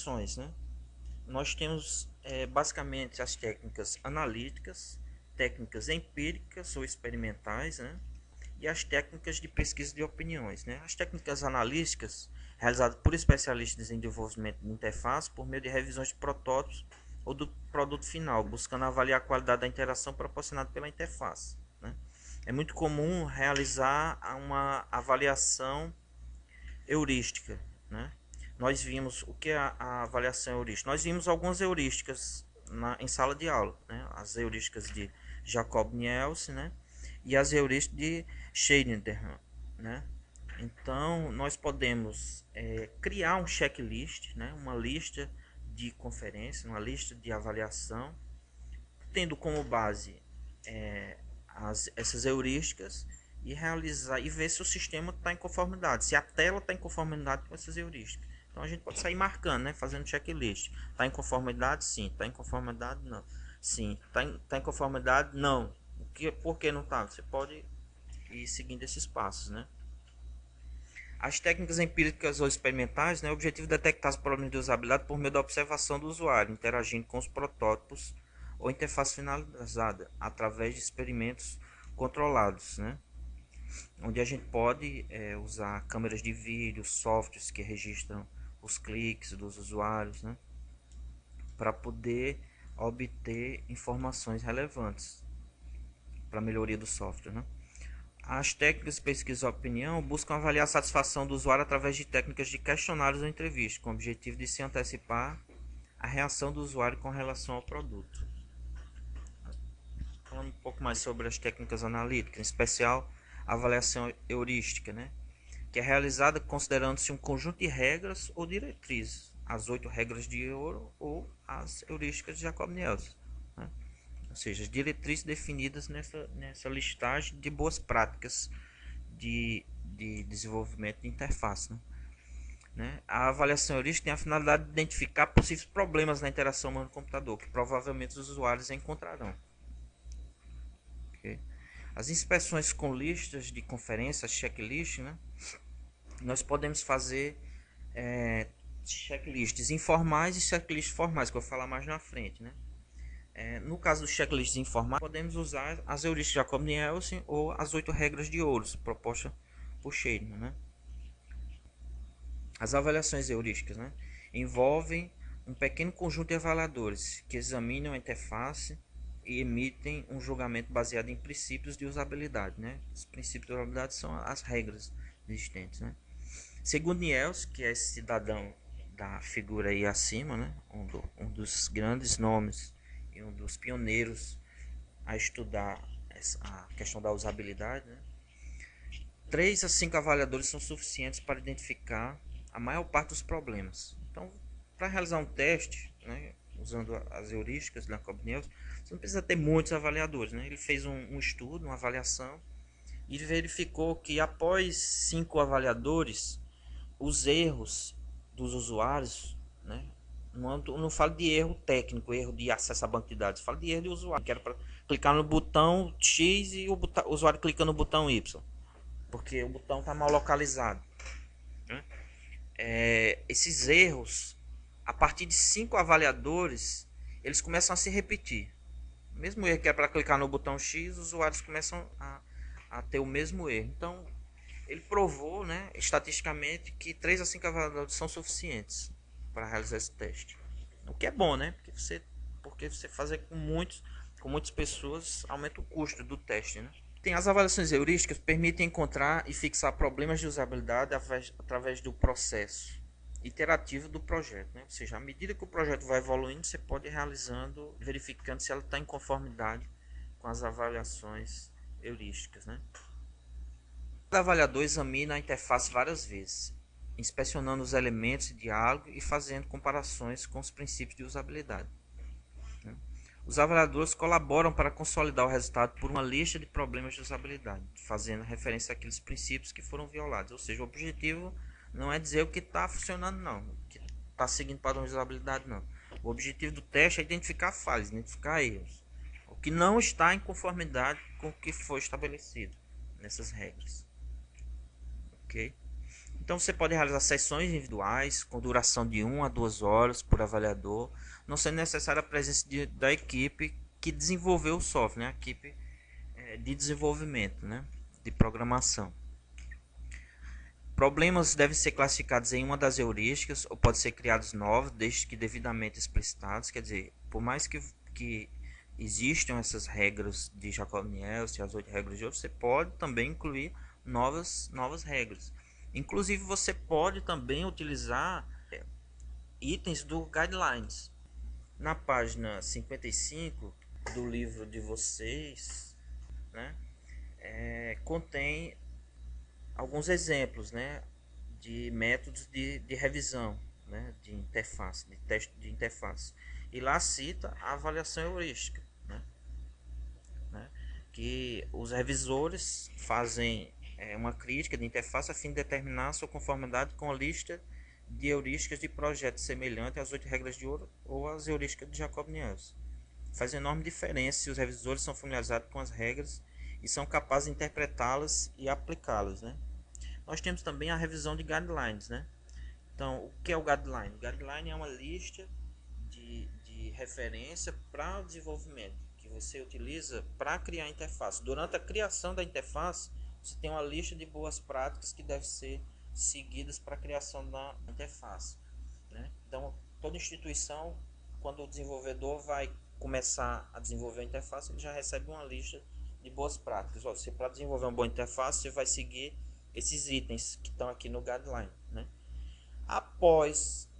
avaliações, né? Nós temos basicamente as técnicas analíticas, técnicas empíricas ou experimentais, né? E as técnicas de pesquisa de opiniões, né? As técnicas analíticas, realizadas por especialistas em desenvolvimento de interface por meio de revisões de protótipos ou do produto final, buscando avaliar a qualidade da interação proporcionada pela interface, né? É muito comum realizar uma avaliação heurística, né? Nós vimos o que é a avaliação heurística. Nós vimos algumas heurísticas em sala de aula, né? As heurísticas de Jacob Nielsen, né? E as heurísticas de Schneiderhan, né? Então nós podemos criar um checklist, né? Uma lista de conferência, uma lista de avaliação, tendo como base essas heurísticas e realizar e ver se o sistema está em conformidade, se a tela está em conformidade com essas heurísticas. Então a gente pode sair marcando, né, fazendo checklist. Está em conformidade? Sim. Está em conformidade? Não. Sim. Está em conformidade? Não. Por que não está? Você pode ir seguindo esses passos, né? As técnicas empíricas ou experimentais, né, o objetivo é detectar os problemas de usabilidade por meio da observação do usuário, interagindo com os protótipos ou interface finalizada, através de experimentos controlados, né, onde a gente pode usar câmeras de vídeo, softwares que registram os cliques dos usuários, né, para poder obter informações relevantes para a melhoria do software, né. As técnicas de pesquisa de opinião buscam avaliar a satisfação do usuário através de técnicas de questionários ou entrevistas, com o objetivo de se antecipar a reação do usuário com relação ao produto. Falando um pouco mais sobre as técnicas analíticas, em especial a avaliação heurística, né? Que é realizada considerando-se um conjunto de regras ou diretrizes, as 8 regras de ouro ou as heurísticas de Jacob Nielsen, né? Ou seja, as diretrizes definidas nessa listagem de boas práticas de desenvolvimento de interface, né? A avaliação heurística tem a finalidade de identificar possíveis problemas na interação humano-computador, que provavelmente os usuários encontrarão. Okay? As inspeções com listas de conferências, checklist, né? Nós podemos fazer checklists informais e checklists formais, que eu vou falar mais na frente, né? No caso dos checklists informais, podemos usar as heurísticas de Jacob Nielsen ou as 8 regras de ouro propostas por Scheidman, né? As avaliações heurísticas, né, envolvem um pequeno conjunto de avaliadores que examinam a interface e emitem um julgamento baseado em princípios de usabilidade, né? Os princípios de usabilidade são as regras existentes, né? Segundo Niels, que é esse cidadão da figura aí acima, né, um dos grandes nomes e um dos pioneiros a estudar a questão da usabilidade, né? 3 a 5 avaliadores são suficientes para identificar a maior parte dos problemas. Então, para realizar um teste, né, usando as heurísticas da Jacob Nielsen, você não precisa ter muitos avaliadores, né? Ele fez um estudo, uma avaliação, e verificou que após 5 avaliadores, os erros dos usuários, né, não falo de erro técnico, erro de acesso a banco de dados, falo de erro de usuário, que era para clicar no botão X e o usuário clica no botão Y, porque o botão está mal localizado, né? Esses erros, a partir de 5 avaliadores, eles começam a se repetir. Mesmo erro que é para clicar no botão X, os usuários começam a ter o mesmo erro. Então, ele provou, né, estatisticamente, que 3 a 5 avaliadores são suficientes para realizar esse teste. O que é bom, né? Porque você fazer com muitas pessoas aumenta o custo do teste, né? Tem as avaliações heurísticas que permitem encontrar e fixar problemas de usabilidade através do processo iterativo do projeto, né? Ou seja, à medida que o projeto vai evoluindo, você pode ir realizando, verificando se ela está em conformidade com as avaliações heurísticas, né? Cada avaliador examina a interface várias vezes, inspecionando os elementos de diálogo e fazendo comparações com os princípios de usabilidade, né? Os avaliadores colaboram para consolidar o resultado por uma lista de problemas de usabilidade, fazendo referência àqueles princípios que foram violados. Ou seja, o objetivo não é dizer o que está funcionando, não, o que está seguindo padrões de usabilidade, não. O objetivo do teste é identificar falhas, identificar erros, o que não está em conformidade com o que foi estabelecido nessas regras. Ok? Então você pode realizar sessões individuais com duração de 1 a 2 horas por avaliador, não sendo necessária a presença da equipe que desenvolveu o software, né? A equipe de desenvolvimento, né? De programação. Problemas devem ser classificados em uma das heurísticas ou podem ser criados novos, desde que devidamente explicitados. Quer dizer, por mais que existam essas regras de Jacob-Nielsen, as 8 regras de ouro, você pode também incluir novas regras. Inclusive, você pode também utilizar itens do Guidelines. Na página 55 do livro de vocês, né, contém alguns exemplos, né, de métodos de revisão, né, de interface, de teste de interface. E lá cita a avaliação heurística, né, que os revisores fazem uma crítica de interface a fim de determinar sua conformidade com a lista de heurísticas de projetos semelhante às 8 regras de ouro ou às heurísticas de Jacob-Nielsen. Faz enorme diferença se os revisores são familiarizados com as regras e são capazes de interpretá-las e aplicá-las, né? Nós temos também a revisão de guidelines, né? Então, o que é o guideline? O guideline é uma lista de referência para o desenvolvimento que você utiliza para criar a interface. Durante a criação da interface, você tem uma lista de boas práticas que devem ser seguidas para a criação da interface, né? Então, toda instituição, quando o desenvolvedor vai começar a desenvolver a interface, ele já recebe uma lista de boas práticas. Você, para desenvolver uma boa interface, você vai seguir esses itens que estão aqui no guideline, né? Após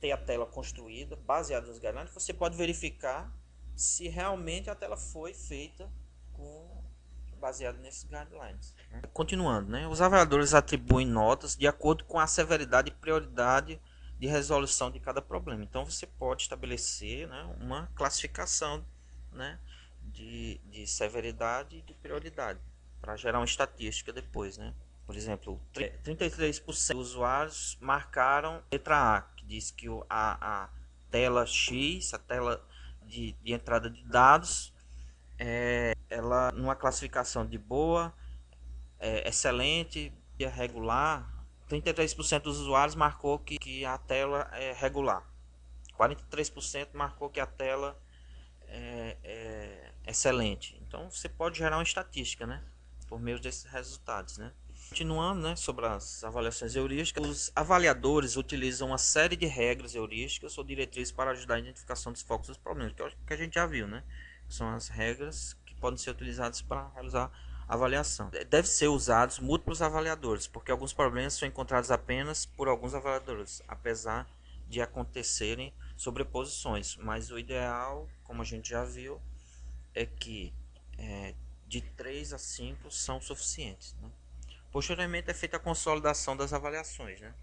ter a tela construída, baseada nos guidelines, você pode verificar se realmente a tela foi feita baseado nesses guidelines, né? Continuando, né? Os avaliadores atribuem notas de acordo com a severidade e prioridade de resolução de cada problema. Então você pode estabelecer, né, uma classificação, né, de severidade e de prioridade para gerar uma estatística depois, né? Por exemplo, 33% dos usuários marcaram letra A, que diz que a tela X, a tela de entrada de dados, ela numa classificação de boa, excelente e regular. 33% dos usuários marcou que a tela é regular. 43% marcou que a tela é excelente. Então você pode gerar uma estatística, né, por meio desses resultados, né? Continuando, né, sobre as avaliações heurísticas, os avaliadores utilizam uma série de regras heurísticas ou diretrizes para ajudar a identificação dos focos dos problemas, que a gente já viu, né? São as regras que podem ser utilizadas para realizar a avaliação. Deve ser usados múltiplos avaliadores, porque alguns problemas são encontrados apenas por alguns avaliadores, apesar de acontecerem sobreposições. Mas o ideal, como a gente já viu, é que de 3 a 5 são suficientes, né? Posteriormente é feita a consolidação das avaliações, né?